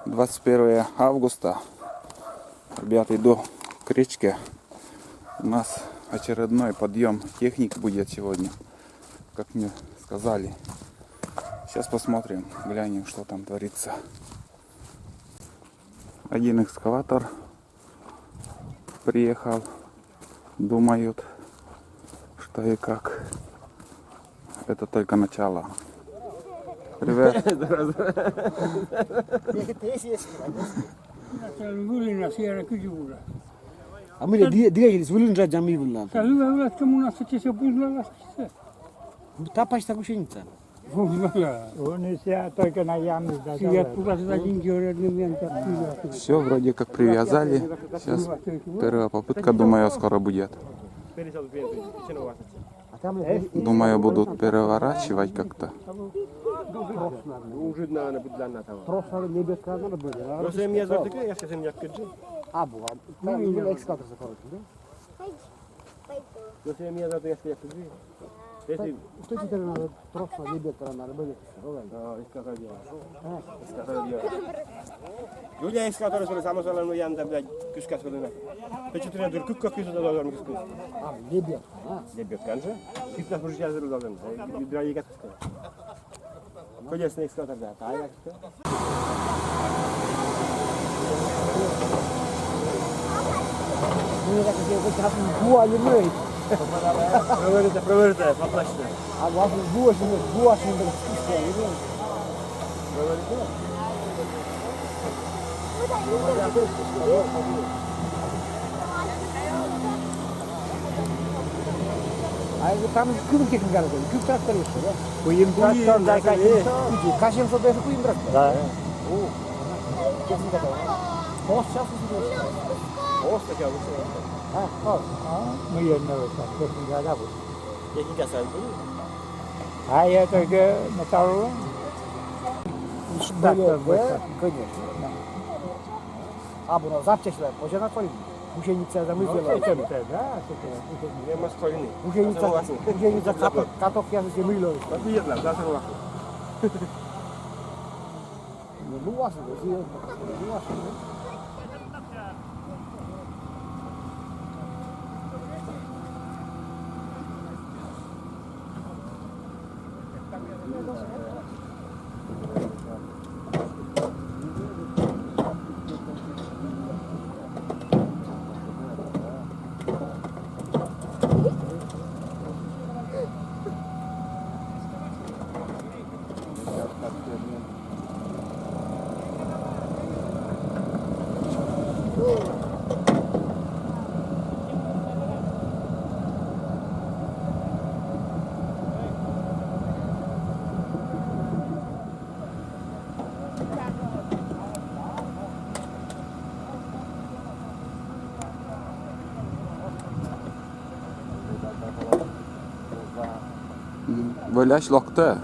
21 августа. Ребята, иду к речке. У нас очередной подъем техник будет сегодня, как мне сказали. Сейчас посмотрим, глянем, что там творится. Один экскаватор приехал. Думают, что и как. Это только начало. Привет. А мы двигались, вылынжа джами вылан. Та почта гусеница. Все вроде как привязали. Сейчас первая попытка, думаю, скоро будет. Думаю, будут переворачивать как-то. Кто теперь надо просто лебедка надо было? Юлия эскатор söyle samosalainen jäntä vielä kyskäs vielä. Peki tulee dur kukka kysyä dolar mı kyskäs? Лебедка. Lebet kanske. Sitta för sig hazır dolar. Dra yigat kyskäs. Kolyasını eskator da. Tayak kyskäs. Ну, так я вот как буа лимей. Проверте, поплачте. А вот буа не кyskäs. А это там кубик техника, кубик трактор еще, да? Kuyum traktör da Иди, кашем что даже кубик трактор. Да. О, техника такая. Пост сейчас уже. Osta gel bu sefer. А, пост. Мы ее так, техника, да, будет. Teknik asaldı. А я только металл. Трактор, да, конечно. А, bunu zapçeşler, hocana koyun. Gushenica zamyślała. Nie ma spojrzenia. Gushenica katok yazı zemylo. Tak jest, zawsze ma. Nie było sobie, nie było sobie. Völaş lokta.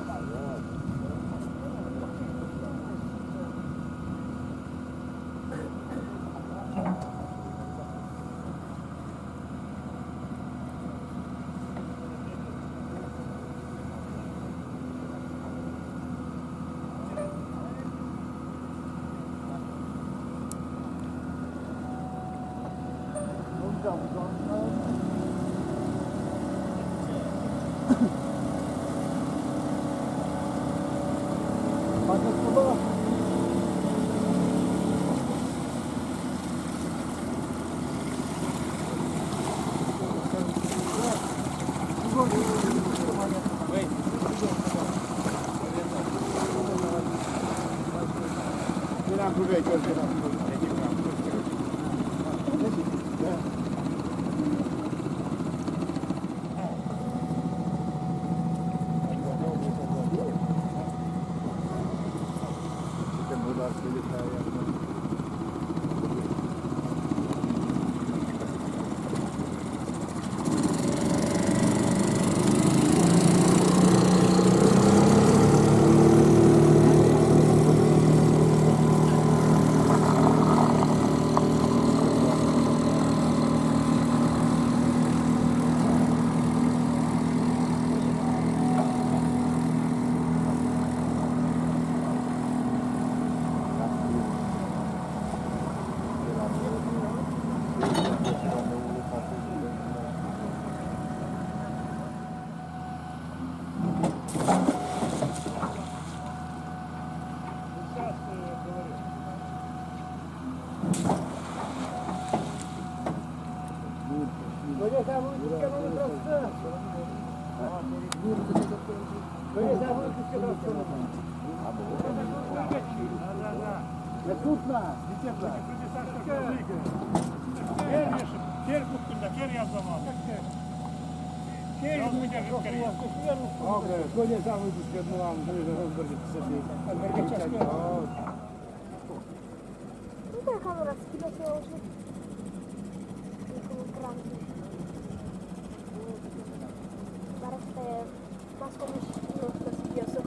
Какая камера с тебя уже? Parece mais como outras crianças.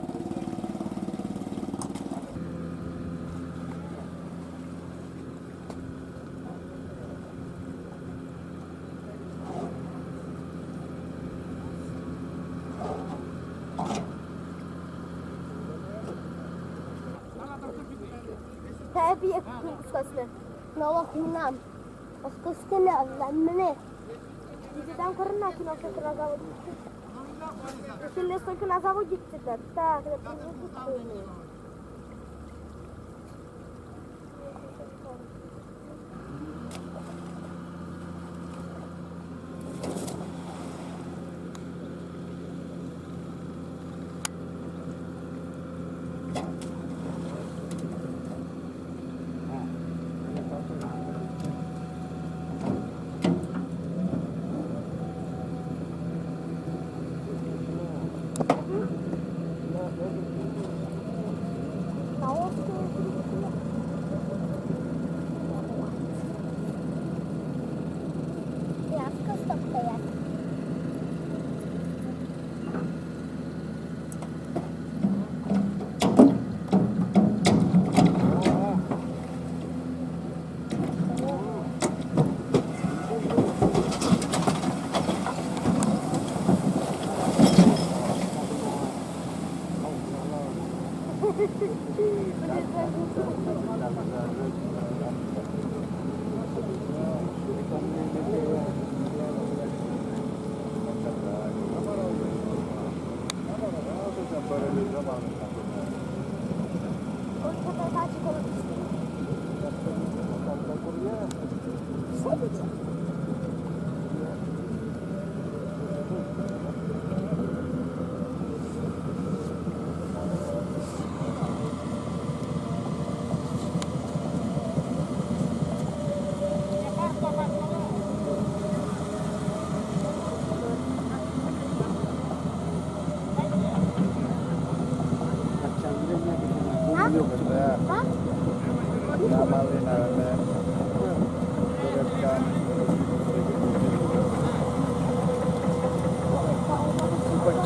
Tabii kıskası. Nawak minam. Kıskası ne anlamı? Diziden korunma ki nasıl kıragavı. Şimdi sakın azabı gitti de. Tak, da bunu gitti.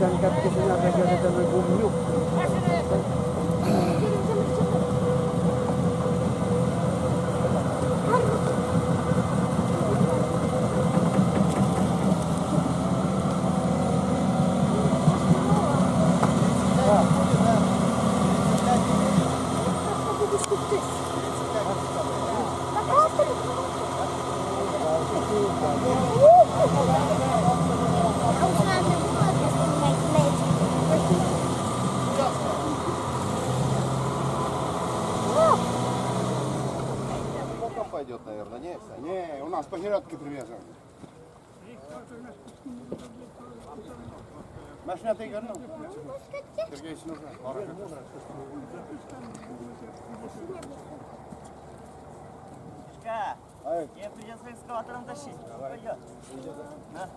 Cangkat kesini ada jalan gumyuk. Пойдет, наверное, не? Не, у нас по гирятке привязаны. Машина ты горнул? Сергей, если нужно. Мне придется экскаватором тащить. Пойдет. На.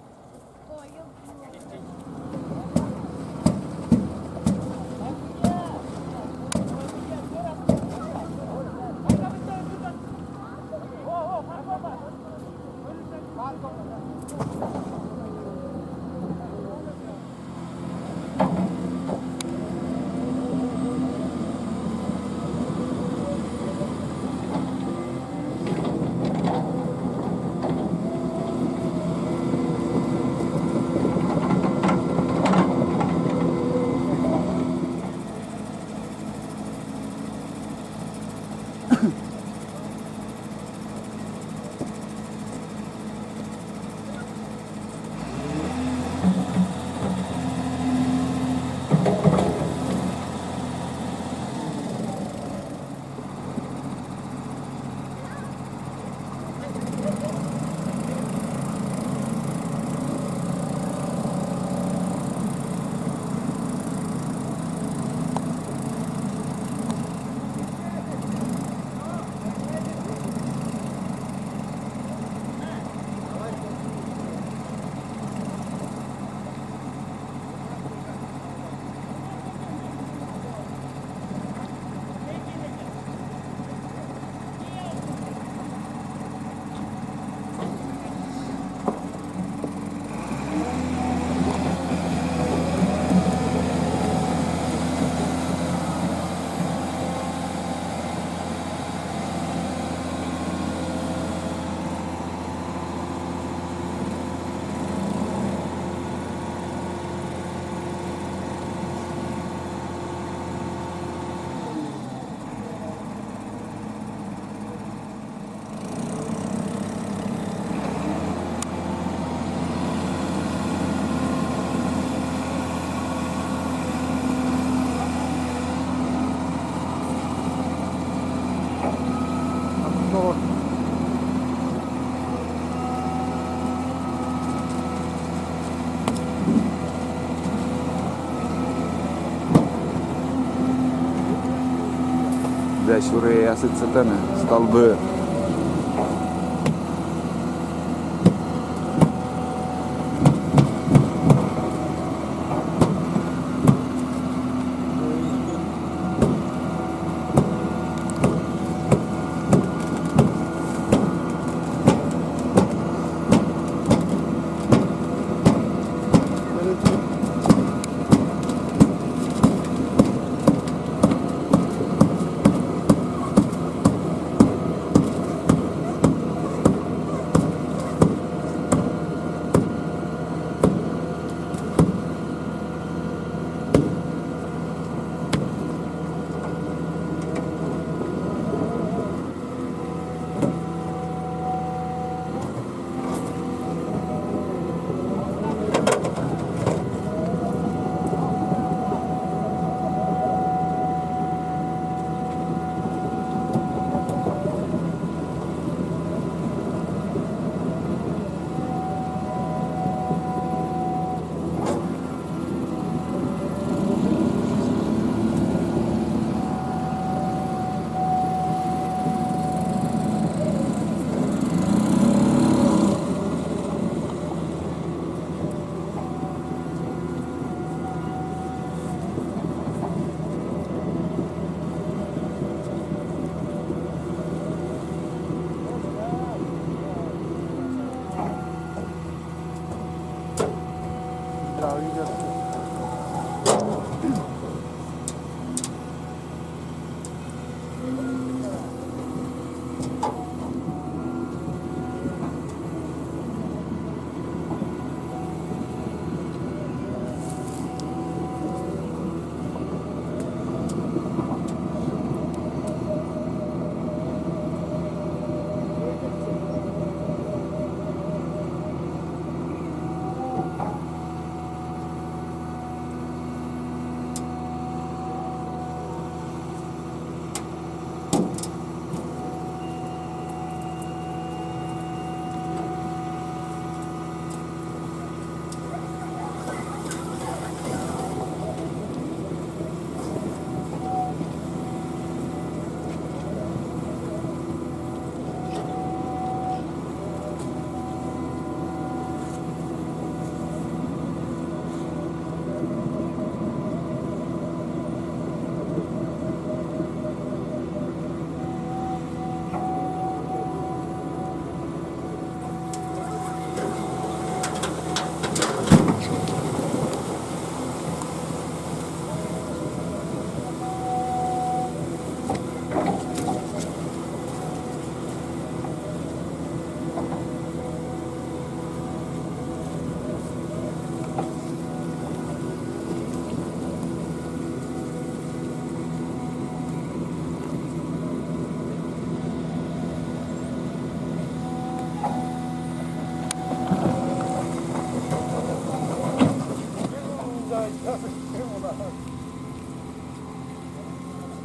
Ve şuraya yansıtsana stolbı.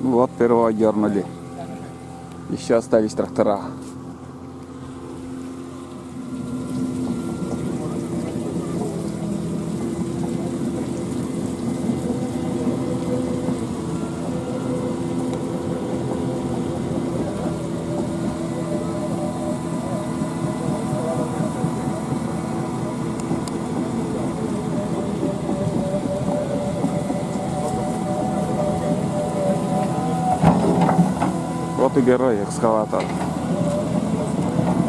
Ну вот, первого дернули. Еще остались трактора. Вот и герой, экскаватор.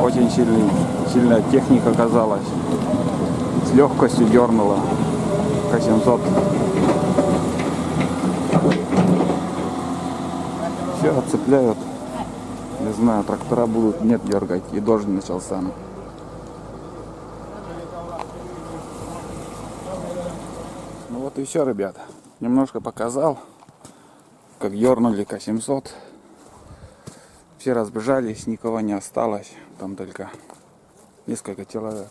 Очень сильная техника оказалась. С легкостью дернула К700. Все отцепляют. Не знаю, трактора будут нет дергать. И дождь начался. Ну вот и все, ребята. Немножко показал, как дернули К700. Все разбежались, никого не осталось. Там только несколько человек.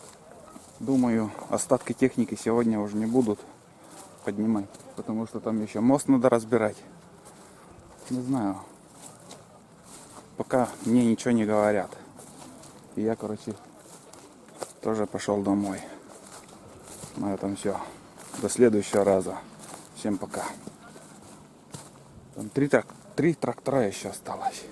Думаю, остатки техники сегодня уже не будут поднимать. Потому что там еще мост надо разбирать. Не знаю. Пока мне ничего не говорят. И я, короче, тоже пошел домой. На этом все. До следующего раза. Всем пока. Там три 3 трактора еще осталось.